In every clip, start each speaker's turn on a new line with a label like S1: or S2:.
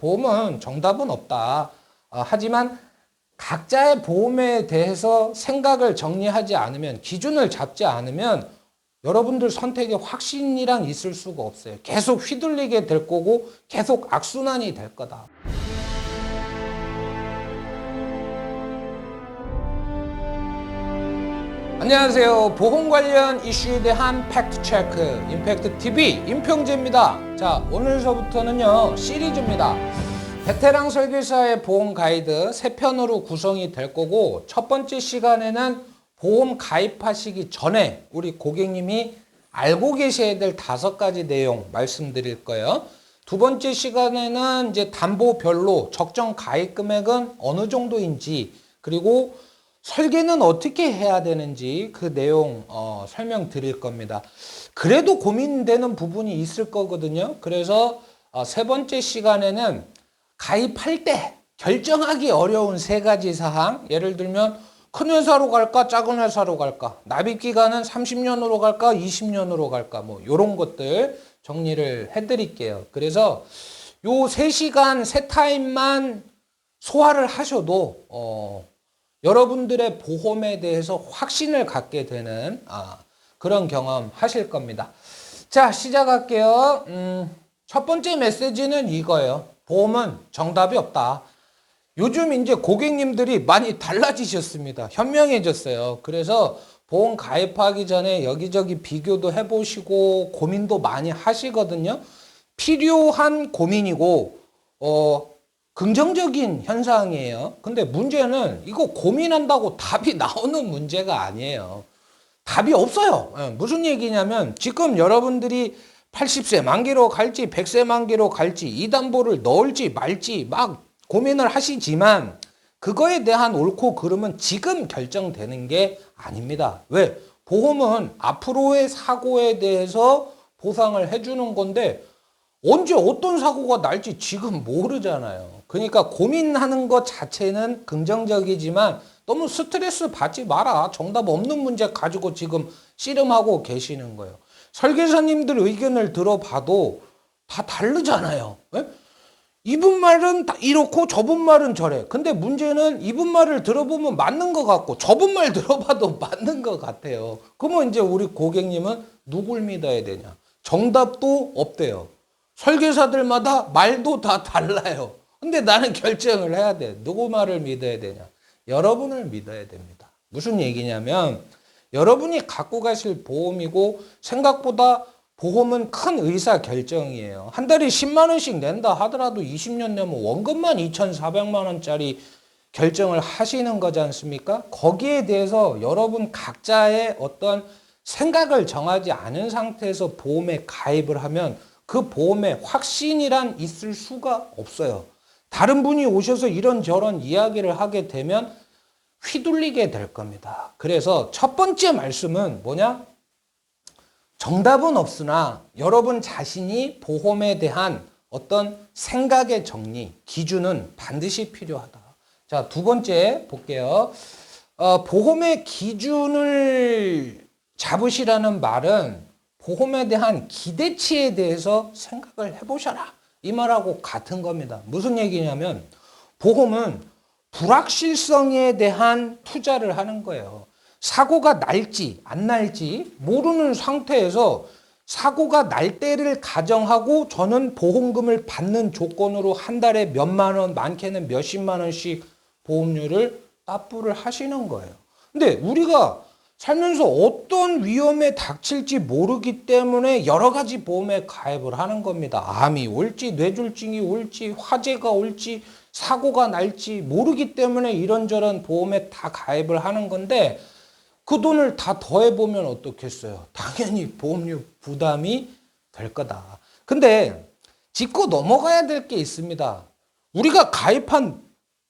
S1: 보험은 정답은 없다. 하지만 각자의 보험에 대해서 생각을 정리하지 않으면, 기준을 잡지 않으면 여러분들 선택에 확신이란 있을 수가 없어요. 계속 휘둘리게 될 거고 계속 악순환이 될 거다. 안녕하세요. 보험 관련 이슈에 대한 팩트체크 임팩트TV 임평재입니다. 자, 오늘서부터는요 시리즈입니다. 베테랑 설계사의 보험 가이드 3편으로 구성이 될 거고, 첫 번째 시간에는 보험 가입하시기 전에 우리 고객님이 알고 계셔야 될 5가지 내용 말씀드릴 거예요. 두 번째 시간에는 이제 담보별로 적정 가입 금액은 어느 정도인지, 그리고 설계는 어떻게 해야 되는지 그 내용 설명드릴 겁니다. 그래도 고민되는 부분이 있을 거거든요. 그래서 세 번째 시간에는 가입할 때 결정하기 어려운 3가지 사항, 예를 들면 큰 회사로 갈까 작은 회사로 갈까, 납입 기간은 30년으로 갈까 20년으로 갈까, 뭐 이런 것들 정리를 해드릴게요. 그래서 요 3시간 3타임만 소화를 하셔도 여러분들의 보험에 대해서 확신을 갖게 되는 그런 경험 하실 겁니다. 자, 시작할게요. 첫 번째 메시지는 이거예요. 보험은 정답이 없다. 요즘 이제 고객님들이 많이 달라지셨습니다. 현명해졌어요. 그래서 보험 가입하기 전에 여기저기 비교도 해보시고 고민도 많이 하시거든요. 필요한 고민이고 긍정적인 현상이에요. 근데 문제는 이거 고민한다고 답이 나오는 문제가 아니에요. 답이 없어요. 무슨 얘기냐면, 지금 여러분들이 80세 만기로 갈지 100세 만기로 갈지 이 담보를 넣을지 말지 막 고민을 하시지만, 그거에 대한 옳고 그름은 지금 결정되는 게 아닙니다. 왜? 보험은 앞으로의 사고에 대해서 보상을 해주는 건데 언제 어떤 사고가 날지 지금 모르잖아요. 그러니까 고민하는 것 자체는 긍정적이지만 너무 스트레스 받지 마라. 정답 없는 문제 가지고 지금 씨름하고 계시는 거예요. 설계사님들 의견을 들어봐도 다 다르잖아요. 예? 이분 말은 이렇고 저분 말은 저래. 근데 문제는 이분 말을 들어보면 맞는 것 같고 저분 말 들어봐도 맞는 것 같아요. 그러면 이제 우리 고객님은 누굴 믿어야 되냐? 정답도 없대요. 설계사들마다 말도 다 달라요. 근데 나는 결정을 해야 돼. 누구 말을 믿어야 되냐? 여러분을 믿어야 됩니다. 무슨 얘기냐면, 여러분이 갖고 가실 보험이고, 생각보다 보험은 큰 의사 결정이에요. 한 달에 10만 원씩 낸다 하더라도 20년 내면 원금만 2,400만 원짜리 결정을 하시는 거지 않습니까? 거기에 대해서 여러분 각자의 어떤 생각을 정하지 않은 상태에서 보험에 가입을 하면 그 보험에 확신이란 있을 수가 없어요. 다른 분이 오셔서 이런저런 이야기를 하게 되면 휘둘리게 될 겁니다. 그래서 첫 번째 말씀은 뭐냐? 정답은 없으나 여러분 자신이 보험에 대한 어떤 생각의 정리, 기준은 반드시 필요하다. 자, 두 번째 볼게요. 보험의 기준을 잡으시라는 말은 보험에 대한 기대치에 대해서 생각을 해보셔라. 이 말하고 같은 겁니다. 무슨 얘기냐면, 보험은 불확실성에 대한 투자를 하는 거예요. 사고가 날지 안 날지 모르는 상태에서 사고가 날 때를 가정하고 저는 보험금을 받는 조건으로 한 달에 몇만 원, 많게는 몇십만 원씩 보험료를 납부를 하시는 거예요. 근데 우리가 살면서 어떤 위험에 닥칠지 모르기 때문에 여러 가지 보험에 가입을 하는 겁니다. 암이 올지, 뇌졸중이 올지, 화재가 올지, 사고가 날지 모르기 때문에 이런저런 보험에 다 가입을 하는 건데, 그 돈을 다 더해보면 어떻겠어요? 당연히 보험료 부담이 될 거다. 근데 짚고 넘어가야 될 게 있습니다. 우리가 가입한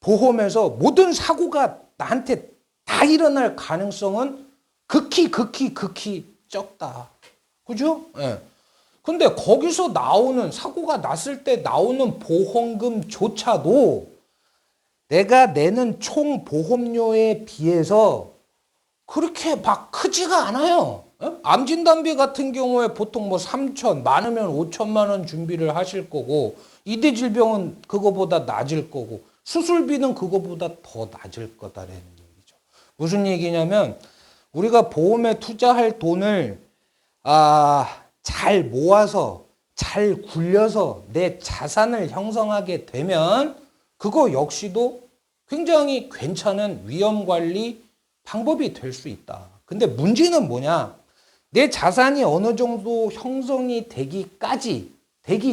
S1: 보험에서 모든 사고가 나한테 다 일어날 가능성은 극히 적다. 그죠? 예. 근데 거기서 나오는, 사고가 났을 때 나오는 보험금조차도 내가 내는 총 보험료에 비해서 그렇게 막 크지가 않아요. 암진단비 같은 경우에 보통 뭐 3천, 많으면 5천만 원 준비를 하실 거고, 이대 질병은 그거보다 낮을 거고, 수술비는 그거보다 더 낮을 거다라는 얘기죠. 무슨 얘기냐면 우리가 보험에 투자할 돈을 잘 모아서 잘 굴려서 내 자산을 형성하게 되면 그거 역시도 굉장히 괜찮은 위험 관리 방법이 될 수 있다. 근데 문제는 뭐냐? 내 자산이 어느 정도 형성이 되기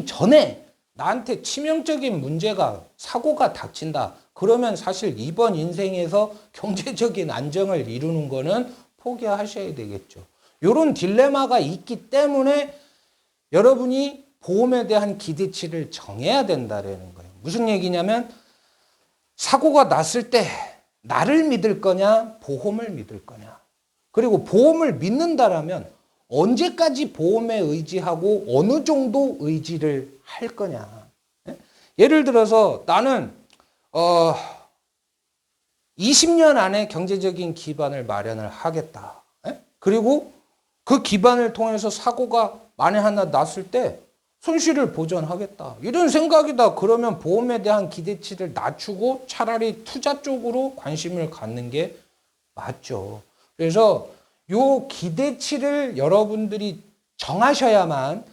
S1: 전에 나한테 치명적인 문제가, 사고가 닥친다. 그러면 사실 이번 인생에서 경제적인 안정을 이루는 거는 포기하셔야 되겠죠. 이런 딜레마가 있기 때문에 여러분이 보험에 대한 기대치를 정해야 된다는 거예요. 무슨 얘기냐면 사고가 났을 때 나를 믿을 거냐, 보험을 믿을 거냐. 그리고 보험을 믿는다라면 언제까지 보험에 의지하고 어느 정도 의지를 할 거냐. 예를 들어서 나는 20년 안에 경제적인 기반을 마련을 하겠다. 그리고 그 기반을 통해서 사고가 만에 하나 났을 때 손실을 보전하겠다. 이런 생각이다. 그러면 보험에 대한 기대치를 낮추고 차라리 투자 쪽으로 관심을 갖는 게 맞죠. 그래서 요 기대치를 여러분들이 정하셔야만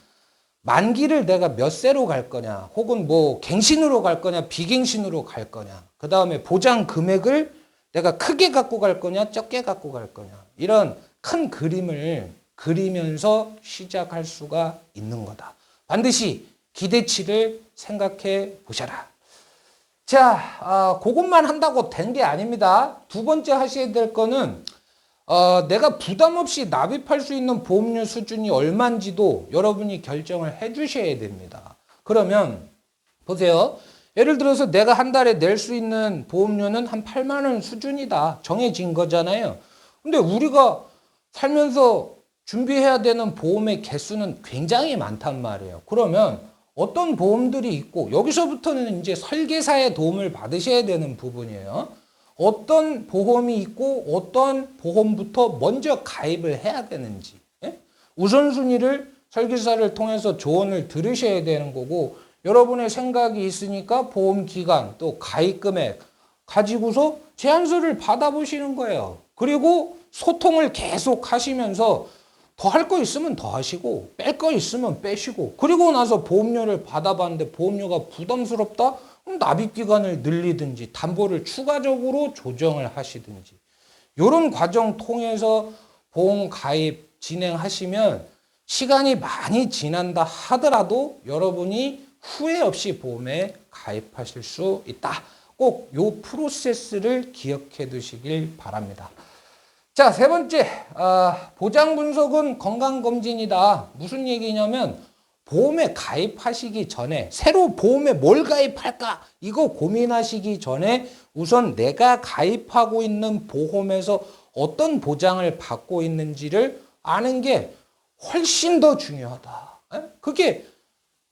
S1: 만기를 내가 몇 세로 갈 거냐, 혹은 뭐 갱신으로 갈 거냐, 비갱신으로 갈 거냐, 그 다음에 보장 금액을 내가 크게 갖고 갈 거냐, 적게 갖고 갈 거냐, 이런 큰 그림을 그리면서 시작할 수가 있는 거다. 반드시 기대치를 생각해 보셔라. 자, 그것만 한다고 된 게 아닙니다. 두 번째 하셔야 될 거는 내가 부담 없이 납입할 수 있는 보험료 수준이 얼마인지도 여러분이 결정을 해 주셔야 됩니다. 그러면 보세요. 예를 들어서 내가 한 달에 낼 수 있는 보험료는 한 8만 원 수준이다. 정해진 거잖아요. 근데 우리가 살면서 준비해야 되는 보험의 개수는 굉장히 많단 말이에요. 그러면 어떤 보험들이 있고, 여기서부터는 이제 설계사의 도움을 받으셔야 되는 부분이에요. 어떤 보험이 있고 어떤 보험부터 먼저 가입을 해야 되는지, 우선순위를 설계사를 통해서 조언을 들으셔야 되는 거고, 여러분의 생각이 있으니까 보험 기간 또 가입 금액 가지고서 제안서를 받아보시는 거예요. 그리고 소통을 계속 하시면서 더 할 거 있으면 더 하시고 뺄 거 있으면 빼시고, 그리고 나서 보험료를 받아봤는데 보험료가 부담스럽다? 그럼 납입 기간을 늘리든지 담보를 추가적으로 조정을 하시든지, 이런 과정 통해서 보험 가입 진행하시면 시간이 많이 지난다 하더라도 여러분이 후회 없이 보험에 가입하실 수 있다. 꼭 이 프로세스를 기억해 두시길 바랍니다. 자, 세 번째, 보장 분석은 건강검진이다. 무슨 얘기냐면 보험에 가입하시기 전에, 새로 보험에 뭘 가입할까? 이거 고민하시기 전에 우선 내가 가입하고 있는 보험에서 어떤 보장을 받고 있는지를 아는 게 훨씬 더 중요하다. 그게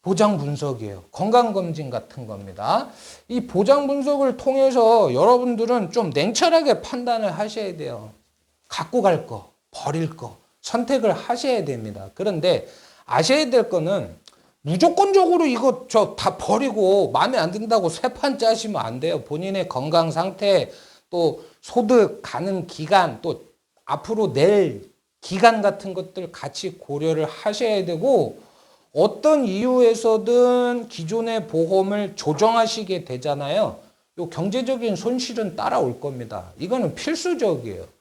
S1: 보장 분석이에요. 건강검진 같은 겁니다. 이 보장 분석을 통해서 여러분들은 좀 냉철하게 판단을 하셔야 돼요. 갖고 갈 거, 버릴 거, 선택을 하셔야 됩니다. 그런데 아셔야 될 거는 무조건적으로 이거 저 다 버리고 마음에 안 든다고 새 판 짜시면 안 돼요. 본인의 건강 상태, 또 소득 가능 기간, 또 앞으로 낼 기간 같은 것들 같이 고려를 하셔야 되고, 어떤 이유에서든 기존의 보험을 조정하시게 되잖아요. 요 경제적인 손실은 따라올 겁니다. 이거는 필수적이에요.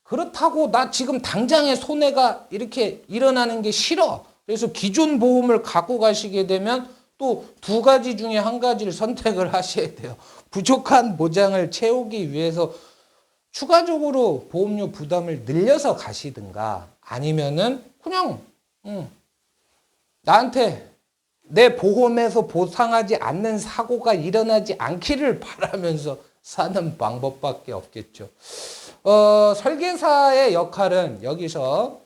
S1: 그렇다고 나 지금 당장에 손해가 이렇게 일어나는 게 싫어. 그래서 기존 보험을 갖고 가시게 되면 또 두 가지 중에 한 가지를 선택을 하셔야 돼요. 부족한 보장을 채우기 위해서 추가적으로 보험료 부담을 늘려서 가시든가, 아니면은 그냥 나한테 내 보험에서 보상하지 않는 사고가 일어나지 않기를 바라면서 사는 방법밖에 없겠죠. 설계사의 역할은 여기서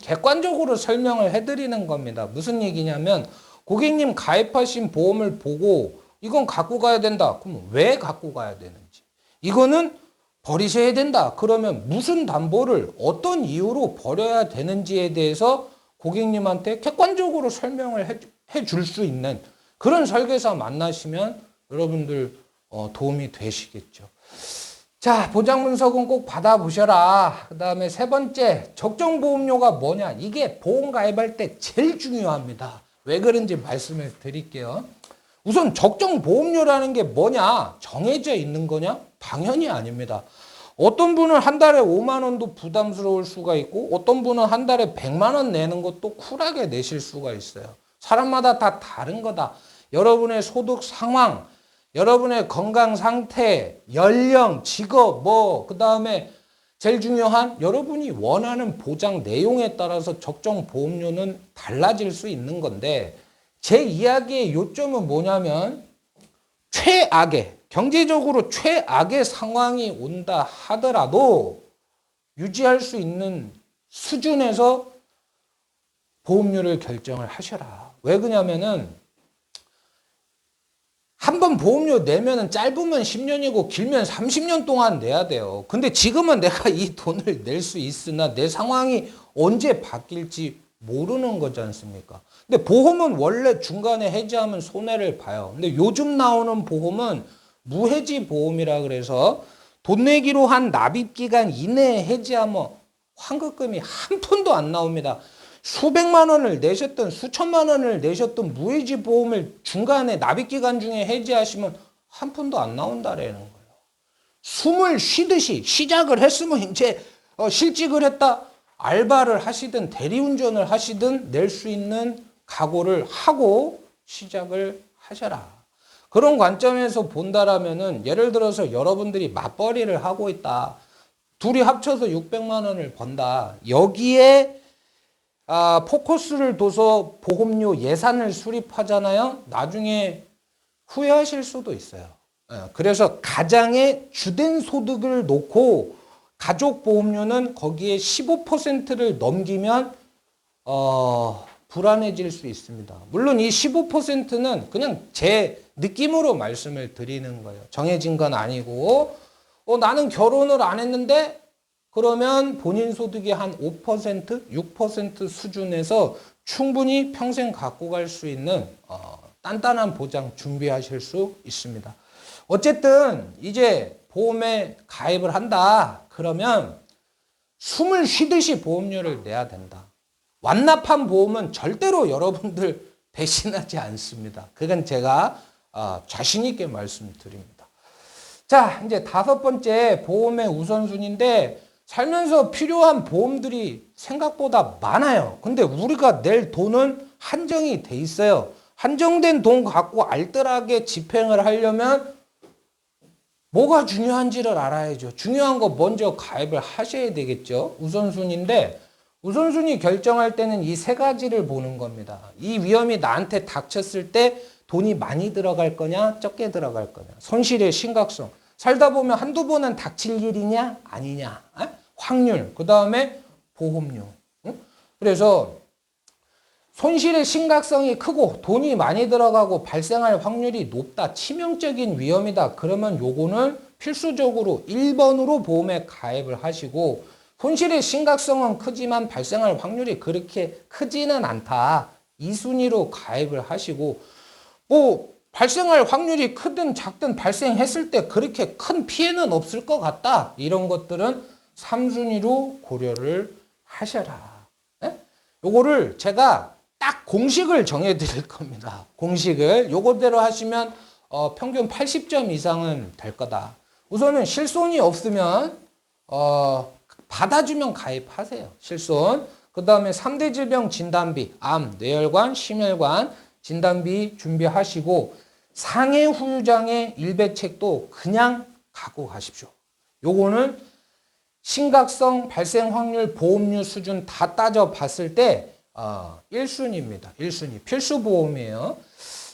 S1: 객관적으로 설명을 해드리는 겁니다. 무슨 얘기냐면 고객님 가입하신 보험을 보고 이건 갖고 가야 된다. 그럼 왜 갖고 가야 되는지. 이거는 버리셔야 된다. 그러면 무슨 담보를 어떤 이유로 버려야 되는지에 대해서 고객님한테 객관적으로 설명을 해 줄 수 있는 그런 설계사 만나시면 여러분들 도움이 되시겠죠. 자, 보장 분석은 꼭 받아보셔라. 그 다음에 세 번째, 적정보험료가 뭐냐. 이게 보험 가입할 때 제일 중요합니다. 왜 그런지 말씀을 드릴게요. 우선 적정보험료라는 게 뭐냐? 정해져 있는 거냐? 당연히 아닙니다. 어떤 분은 한 달에 5만 원도 부담스러울 수가 있고 어떤 분은 한 달에 100만 원 내는 것도 쿨하게 내실 수가 있어요. 사람마다 다 다른 거다. 여러분의 소득 상황, 여러분의 건강 상태, 연령, 직업, 그 다음에 제일 중요한 여러분이 원하는 보장 내용에 따라서 적정 보험료는 달라질 수 있는 건데 제 이야기의 요점은 뭐냐면 최악의, 경제적으로 최악의 상황이 온다 하더라도 유지할 수 있는 수준에서 보험료를 결정을 하셔라. 왜 그러냐면은 한 번 보험료 내면은 짧으면 10년이고 길면 30년 동안 내야 돼요. 근데 지금은 내가 이 돈을 낼 수 있으나 내 상황이 언제 바뀔지 모르는 거지 않습니까? 근데 보험은 원래 중간에 해지하면 손해를 봐요. 근데 요즘 나오는 보험은 무해지 보험이라 그래서 돈 내기로 한 납입 기간 이내에 해지하면 환급금이 한 푼도 안 나옵니다. 수백만 원을 내셨던 수천만 원을 내셨던 무해지 보험을 중간에 납입 기간 중에 해지하시면 한 푼도 안 나온다라는 거예요. 숨을 쉬듯이 시작을 했으면 이제 실직을 했다. 알바를 하시든 대리운전을 하시든 낼 수 있는 각오를 하고 시작을 하셔라. 그런 관점에서 본다라면은 예를 들어서 여러분들이 맞벌이를 하고 있다. 둘이 합쳐서 600만 원을 번다. 여기에 포커스를 둬서 보험료 예산을 수립하잖아요. 나중에 후회하실 수도 있어요. 그래서 가장의 주된 소득을 놓고 가족 보험료는 거기에 15%를 넘기면 불안해질 수 있습니다. 물론 이 15%는 그냥 제 느낌으로 말씀을 드리는 거예요. 정해진 건 아니고 나는 결혼을 안 했는데 그러면 본인 소득이 한 5%, 6% 수준에서 충분히 평생 갖고 갈 수 있는 단단한 보장 준비하실 수 있습니다. 어쨌든 이제 보험에 가입을 한다. 그러면 숨을 쉬듯이 보험료를 내야 된다. 완납한 보험은 절대로 여러분들 배신하지 않습니다. 그건 제가 자신 있게 말씀드립니다. 자, 이제 다섯 번째 보험의 우선순위인데 살면서 필요한 보험들이 생각보다 많아요. 근데 우리가 낼 돈은 한정이 돼 있어요. 한정된 돈 갖고 알뜰하게 집행을 하려면 뭐가 중요한지를 알아야죠. 중요한 거 먼저 가입을 하셔야 되겠죠. 우선순위인데 우선순위 결정할 때는 이 세 가지를 보는 겁니다. 이 위험이 나한테 닥쳤을 때 돈이 많이 들어갈 거냐 적게 들어갈 거냐. 손실의 심각성. 살다 보면 한두 번은 닥칠 일이냐 아니냐. 확률. 그 다음에 보험료. 그래서 손실의 심각성이 크고 돈이 많이 들어가고 발생할 확률이 높다. 치명적인 위험이다. 그러면 요거는 필수적으로 1번으로 보험에 가입을 하시고 손실의 심각성은 크지만 발생할 확률이 그렇게 크지는 않다. 2순위로 가입을 하시고 발생할 확률이 크든 작든 발생했을 때 그렇게 큰 피해는 없을 것 같다. 이런 것들은 3순위로 고려를 하셔라. 네? 요거를 제가 딱 공식을 정해 드릴 겁니다. 공식을 요거대로 하시면 평균 80점 이상은 될 거다. 우선은 실손이 없으면 받아주면 가입하세요. 실손. 그 다음에 3대 질병 진단비, 암, 뇌혈관, 심혈관 진단비 준비하시고 상해 후유장애 일배책도 그냥 갖고 가십시오. 요거는 심각성, 발생 확률, 보험료 수준 다 따져 봤을 때 1순위입니다. 1순위. 필수 보험이에요.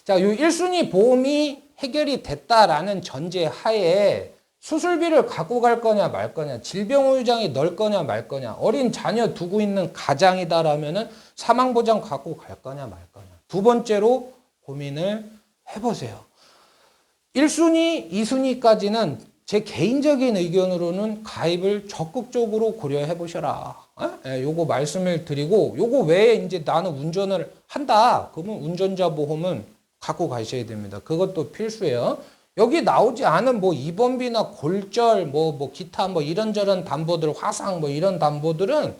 S1: 자, 요 1순위 보험이 해결이 됐다라는 전제 하에 수술비를 갖고 갈 거냐 말 거냐, 질병 후유장에 넣을 거냐 말 거냐, 어린 자녀 두고 있는 가장이다라면은 사망보장 갖고 갈 거냐 말 거냐. 두 번째로 고민을 해보세요. 1순위, 2순위까지는 제 개인적인 의견으로는 가입을 적극적으로 고려해 보셔라. 요거 말씀을 드리고, 요거 외에 이제 나는 운전을 한다. 그러면 운전자 보험은 갖고 가셔야 됩니다. 그것도 필수예요. 여기 나오지 않은 뭐 입원비나 골절, 뭐 기타 뭐 이런저런 담보들, 화상 뭐 이런 담보들은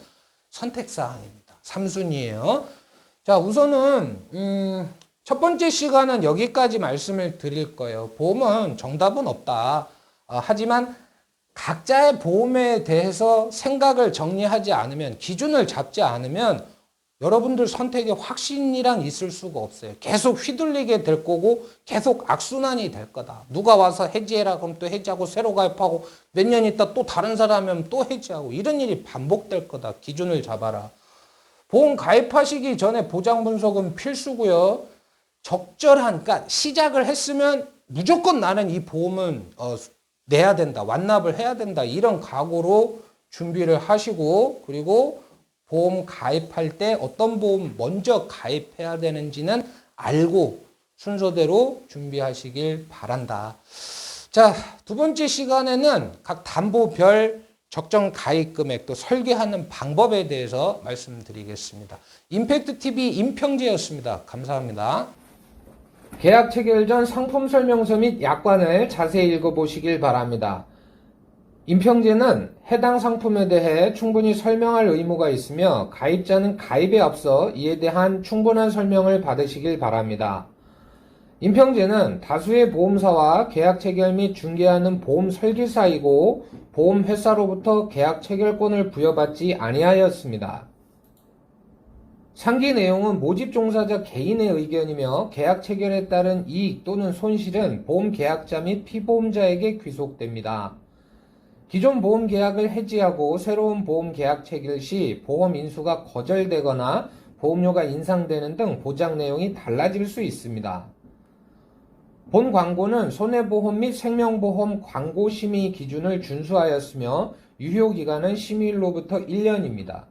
S1: 선택사항입니다. 3순위예요. 자, 우선은 첫 번째 시간은 여기까지 말씀을 드릴 거예요. 보험은 정답은 없다. 하지만 각자의 보험에 대해서 생각을 정리하지 않으면, 기준을 잡지 않으면 여러분들 선택에 확신이란 있을 수가 없어요. 계속 휘둘리게 될 거고 계속 악순환이 될 거다. 누가 와서 해지해라 그럼 또 해지하고 새로 가입하고 몇 년 있다 또 다른 사람이 하면 또 해지하고 이런 일이 반복될 거다. 기준을 잡아라. 보험 가입하시기 전에 보장 분석은 필수고요. 적절한, 그러니까 시작을 했으면 무조건 나는 이 보험은 내야 된다, 완납을 해야 된다, 이런 각오로 준비를 하시고, 그리고 보험 가입할 때 어떤 보험 먼저 가입해야 되는지는 알고 순서대로 준비하시길 바란다. 자, 두 번째 시간에는 각 담보별 적정 가입 금액 또 설계하는 방법에 대해서 말씀드리겠습니다. 임팩트TV 임평재였습니다. 감사합니다. 계약 체결 전 상품 설명서 및 약관을 자세히 읽어보시길 바랍니다. 임평재는 해당 상품에 대해 충분히 설명할 의무가 있으며 가입자는 가입에 앞서 이에 대한 충분한 설명을 받으시길 바랍니다. 임평재는 다수의 보험사와 계약 체결 및 중개하는 보험 설계사이고 보험회사로부터 계약 체결권을 부여받지 아니하였습니다. 상기 내용은 모집 종사자 개인의 의견이며 계약 체결에 따른 이익 또는 손실은 보험 계약자 및 피보험자에게 귀속됩니다. 기존 보험 계약을 해지하고 새로운 보험 계약 체결 시 보험 인수가 거절되거나 보험료가 인상되는 등 보장 내용이 달라질 수 있습니다. 본 광고는 손해보험 및 생명보험 광고 심의 기준을 준수하였으며 유효기간은 심의일로부터 1년입니다.